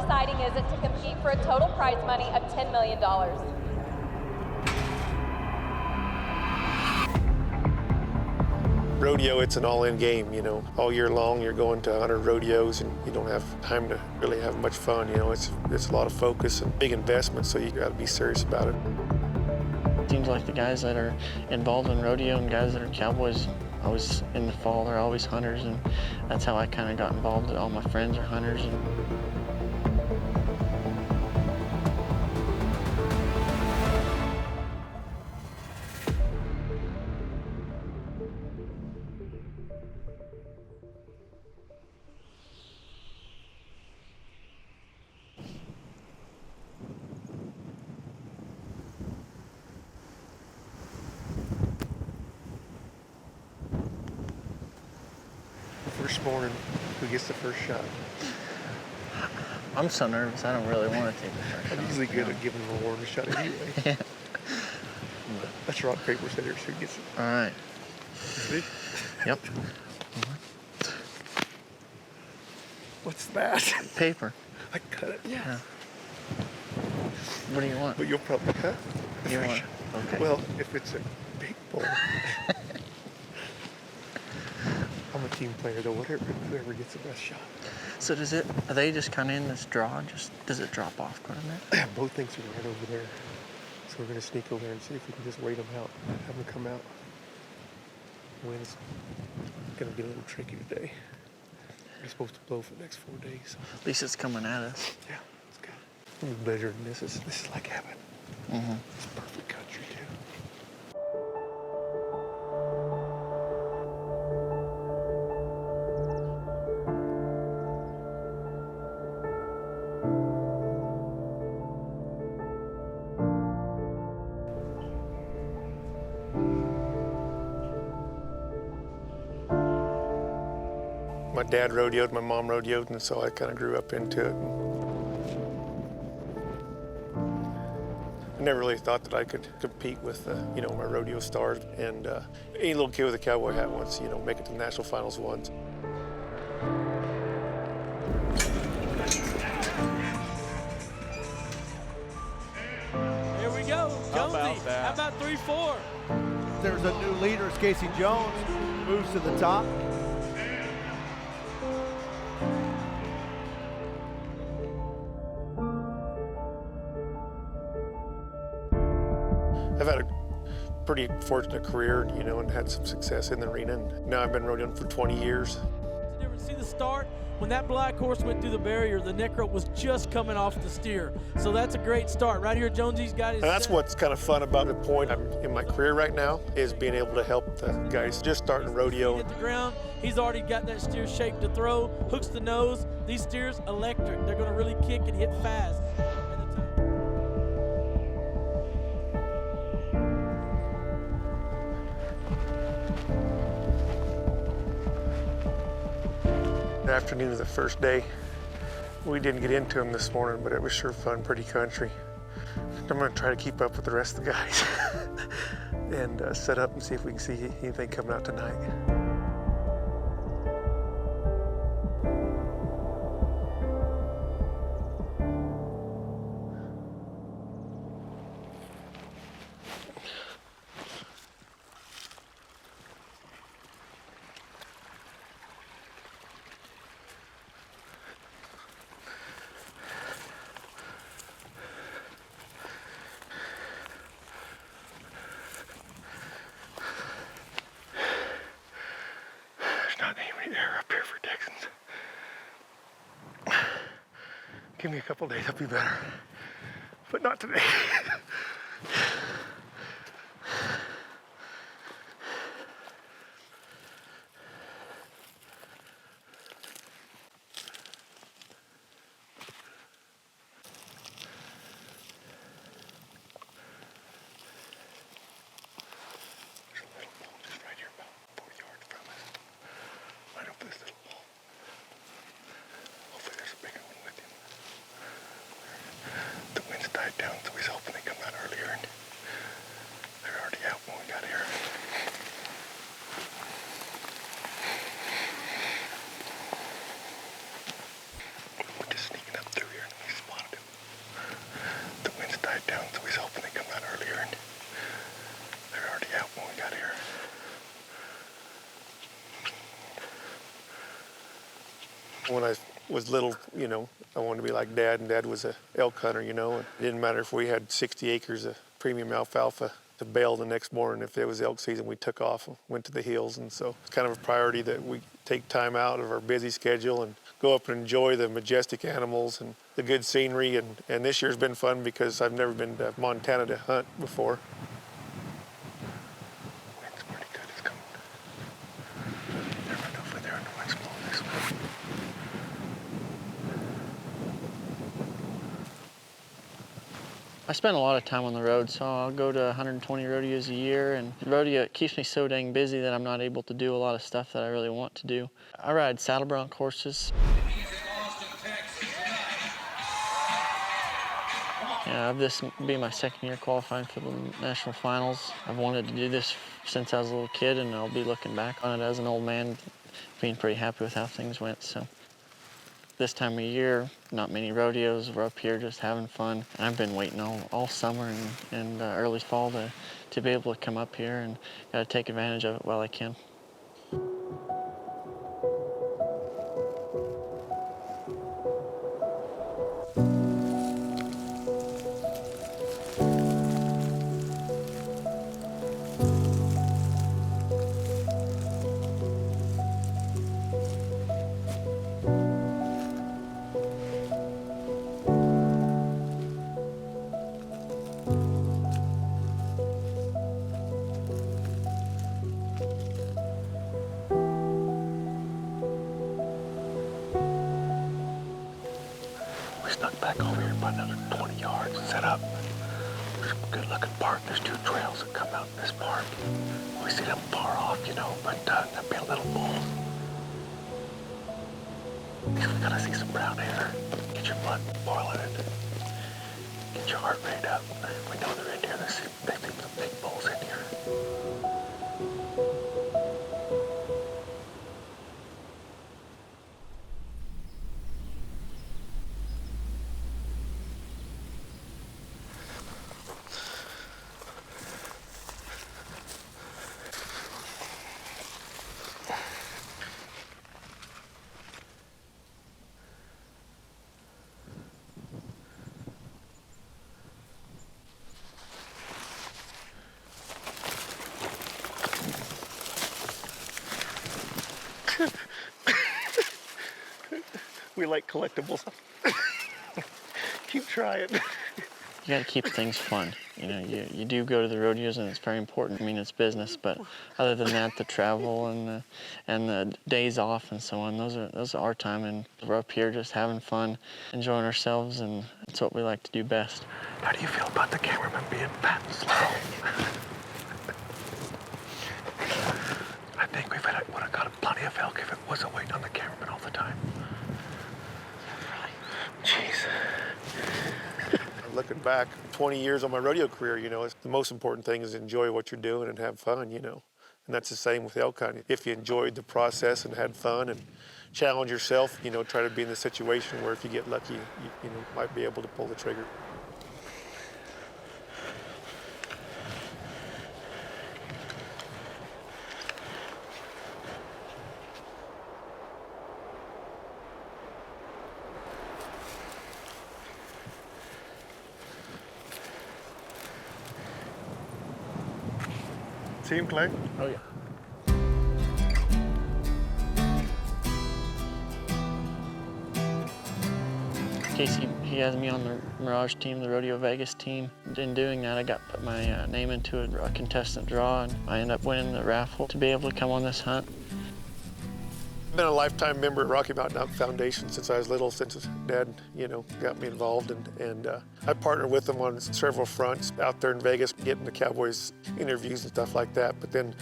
exciting is it to compete for a total prize money of $10 million? Rodeo, it's an all-in game, you know. All year long, you're going to 100 rodeos, and you don't have time to really have much fun, you know. It's a lot of focus and big investment, so you got to be serious about it. Seems like the guys that are involved in rodeo and guys that are cowboys, always in the fall, they're always hunters, and that's how I kind of got involved. All my friends are hunters. First morning, who gets the first shot? I'm so nervous, I don't really want to take the first shot. I'm usually good at giving them a warning shot anyway. Yeah. That's rock, paper, scissors. Who gets it? All right. Ready? Yep. What's that? Paper. I cut it. Yes. Yeah. What do you want? But you'll probably cut the You first want? shot. Okay. Well, if it's a big bull. I'm a team player, though. Whoever gets the best shot. So are they just kind of in this draw? Does it drop off quite a bit? Both things are right over there. So we're going to sneak over there and see if we can just wait them out. Have them come out. Wind's going to be a little tricky today. We're supposed to blow for the next 4 days. At least it's coming at us. Yeah, it's good. I'm pleasure in this. This is like heaven. Mm-hmm. It's perfect country, too. My dad rodeoed, my mom rodeoed, and so I kind of grew up into it. I never really thought that I could compete with, my rodeo stars. And any little kid with a cowboy hat wants, make it to the national finals once. Here we go, Jonesy. How about 3-4? There's a new leader, it's Casey Jones, moves to the top. I've had a pretty fortunate career, and had some success in the arena. And now I've been rodeoing for 20 years. Did you ever see the start? When that black horse went through the barrier, the neck rope was just coming off the steer. So that's a great start. Right here, Jonesy's got his And that's set. what's kind of fun about the point I'm in my career right now, is being able to help the guys just starting rodeo. Hit the ground. He's already got that steer shaped to throw, hooks the nose. These steers, electric. They're going to really kick and hit fast. The afternoon of the first day, we didn't get into them this morning, but it was sure fun, pretty country. I'm going to try to keep up with the rest of the guys and set up and see if we can see anything coming out tonight. Air up here for Texans. Give me a couple days, I'll be better. But not today. Down, so he's hoping they come out earlier and When I was little, you know, I wanted to be like Dad, and Dad was a elk hunter, you know. And it didn't matter if we had 60 acres of premium alfalfa to bale the next morning. If it was elk season, we took off and went to the hills. And so it's kind of a priority that we take time out of our busy schedule and go up and enjoy the majestic animals and the good scenery. And this year's been fun because I've never been to Montana to hunt before. Wind's pretty good. It's coming. Never know if they're in the wind's blowing this way. I spend a lot of time on the road, so I'll go to 120 rodeos a year, and rodeo, it keeps me so dang busy that I'm not able to do a lot of stuff that I really want to do. I ride saddle bronc horses. Yeah, this will be my second year qualifying for the national finals. I've wanted to do this since I was a little kid, and I'll be looking back on it as an old man, being pretty happy with how things went. So this time of year, not many rodeos. We're up here just having fun. And I've been waiting all summer and early fall to be able to come up here, and got to take advantage of it while I can. Snuck back over here about another 20 yards and set up. There's a good looking park. There's 2 trails that come out in this park. We see them far off, you know, but there'll be a little bull. We gotta see some brown hair. Get your blood boiling and get your heart rate up. We know they're in here. They seem some big bulls in here. We like collectibles. Keep trying. You got to keep things fun. You know, you do go to the rodeos, and it's very important. I mean, it's business, but other than that, the travel and the days off and so on, those are our time, and we're up here just having fun, enjoying ourselves, and it's what we like to do best. How do you feel about the cameraman being fat and slow? I think we would have got plenty of elk if it wasn't waiting on the cameraman all the time. Jeez. Looking back 20 years on my rodeo career, you know, the most important thing is enjoy what you're doing and have fun, you know. And that's the same with elk hunting. If you enjoyed the process and had fun and challenge yourself, you know, try to be in the situation where if you get lucky, you know, might be able to pull the trigger. See him, Clay? Oh, yeah. Casey, he has me on the Mirage team, the Rodeo Vegas team. In doing that, I got put my name into a contestant draw, and I ended up winning the raffle to be able to come on this hunt. I've been a lifetime member of Rocky Mountain Elk Foundation since I was little, since Dad, you know, got me involved. And I partnered with them on several fronts out there in Vegas, getting the Cowboys interviews and stuff like that. But then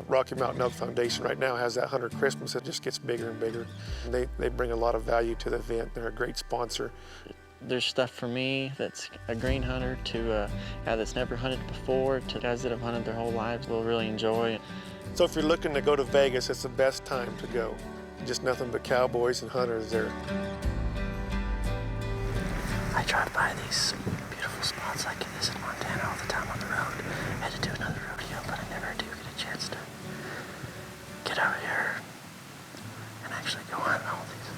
Rocky Mountain Elk Foundation right now has that Hunter Christmas that just gets bigger and bigger. And they bring a lot of value to the event. They're a great sponsor. There's stuff for me that's a green hunter to a guy that's never hunted before to guys that have hunted their whole lives will really enjoy. So if you're looking to go to Vegas, it's the best time to go. Just nothing but cowboys and hunters there. I drive by these beautiful spots like this in Montana all the time on the road. I had to do another rodeo, but I never do get a chance to get out here and actually go hunt all these.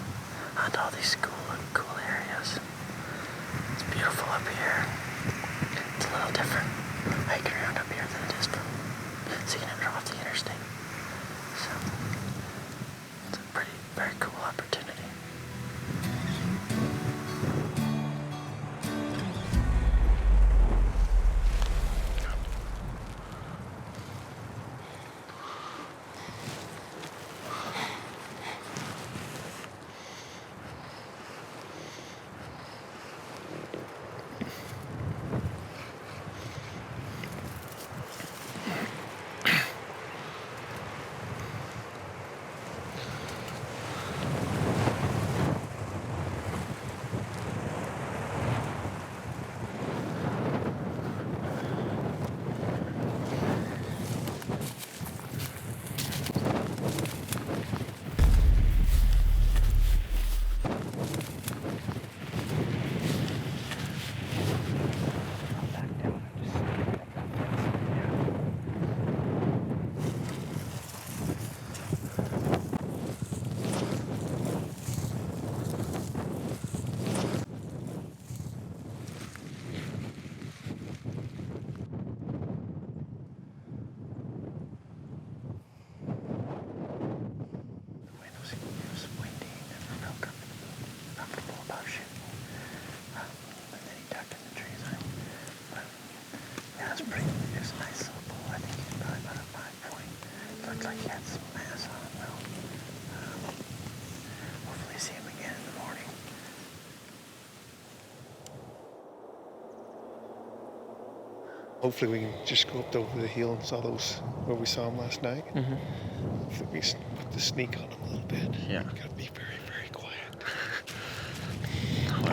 Hopefully we can just go up over the hill and saw those where we saw them last night. Hopefully we put the sneak on them a little bit. Yeah. We gotta be very, very quiet.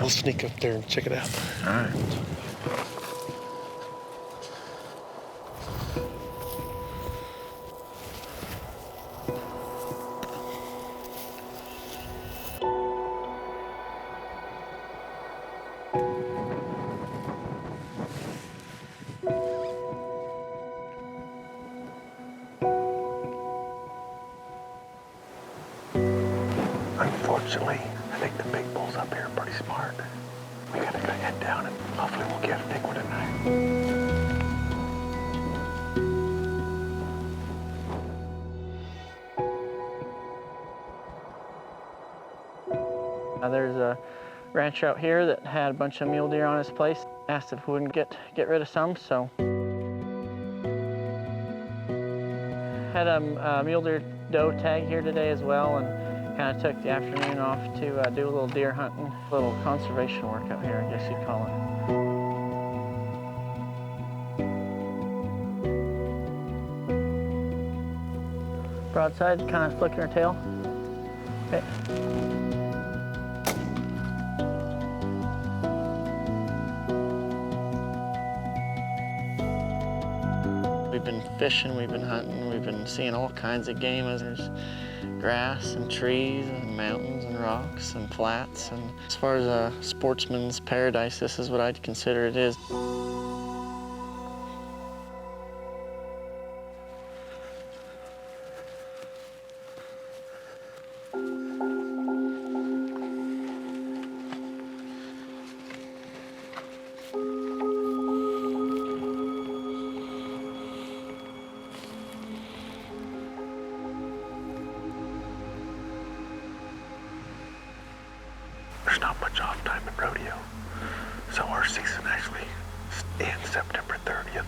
We'll sneak up there and check it out. All right. Unfortunately, I think the big bulls up here are pretty smart. We gotta go head down and hopefully we'll get a big one tonight. There's a rancher out here that had a bunch of mule deer on his place. Asked if we wouldn't get rid of some, so. Had a mule deer doe tag here today as well, and kind of took the afternoon off to do a little deer hunting, a little conservation work out here, I guess you'd call it. Broadside, kind of flicking her tail. Okay. We've been fishing, we've been hunting, we've been seeing all kinds of game. There's grass and trees and mountains and rocks and flats. And as far as a sportsman's paradise, this is what I'd consider it is. There's not much off time in rodeo, so our season actually ends September 30th,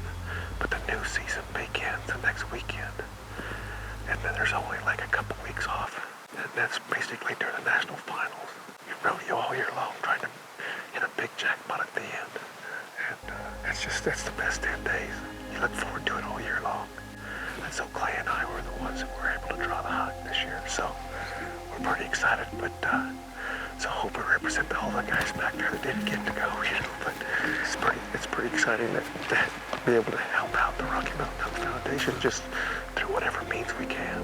but the new season begins the next weekend. And then there's only like a couple weeks off, and that's basically during the national finals. You rodeo all year long trying to hit a big jackpot at the end. And that's the best 10 days. You look forward to it all year long. And so Clay and I were the ones that were able to draw the hunt this year, so we're pretty excited, but so hope we represent all the guys back there that didn't get to go, but it's pretty exciting to be able to help out the Rocky Mountain Elk Foundation just through whatever means we can.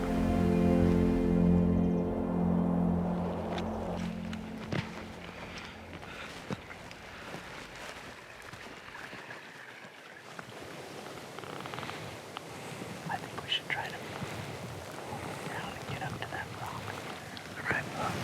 I think we should try to go around and get up to that rock. Right above.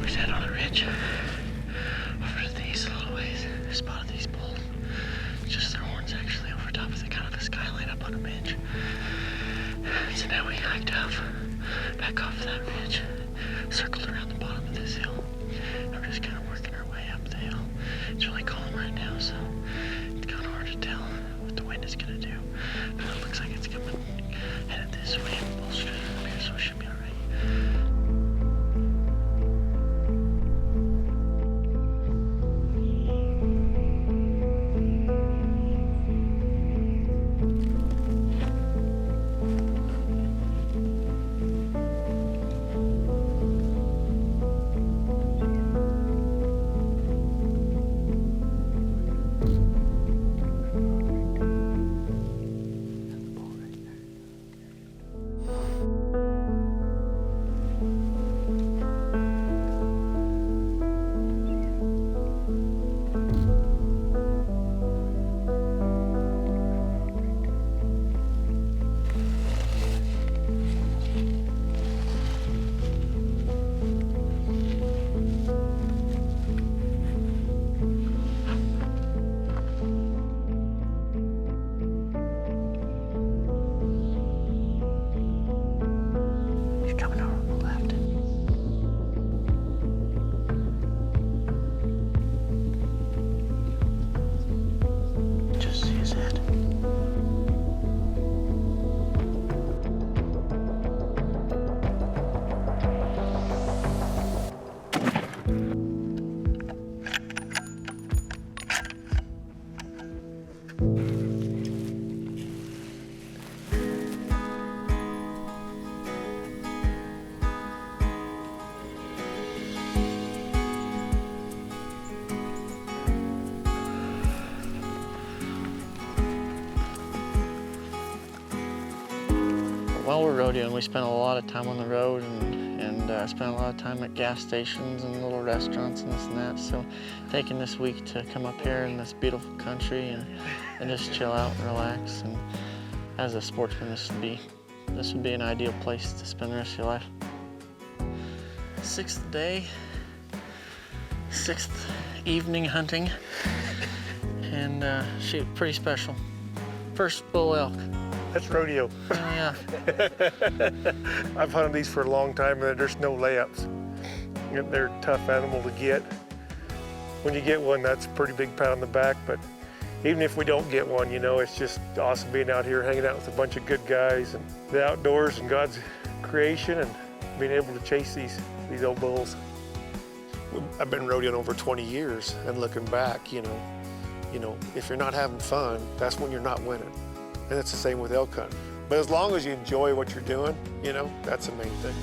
We sat on a ridge over to the east a little ways, spotted these bulls. Just their horns actually over top of the kind of a skyline up on a bench. So now we hiked up, back off of that ridge, circled around the bottom of this hill. And we're just kind of working our way up the hill. It's really calm right now, so it's kind of hard to tell what the wind is going to do. But it looks like it's coming, headed this way, and bulls straight up here, so it should be all right. we're rodeoing, we spend a lot of time on the road and spend a lot of time at gas stations and little restaurants and this and that. So taking this week to come up here in this beautiful country and just chill out and relax. And as a sportsman, this would be an ideal place to spend the rest of your life. 6th day, 6th evening hunting, and shoot, pretty special. First bull elk. That's rodeo. Oh, yeah. I've hunted these for a long time and there's no layups. They're a tough animal to get. When you get one, that's a pretty big pat on the back, but even if we don't get one, you know, it's just awesome being out here hanging out with a bunch of good guys and the outdoors and God's creation and being able to chase these old bulls. I've been rodeoing over 20 years and looking back, you know, if you're not having fun, that's when you're not winning. And it's the same with elk hunting. But as long as you enjoy what you're doing, you know, that's the main thing.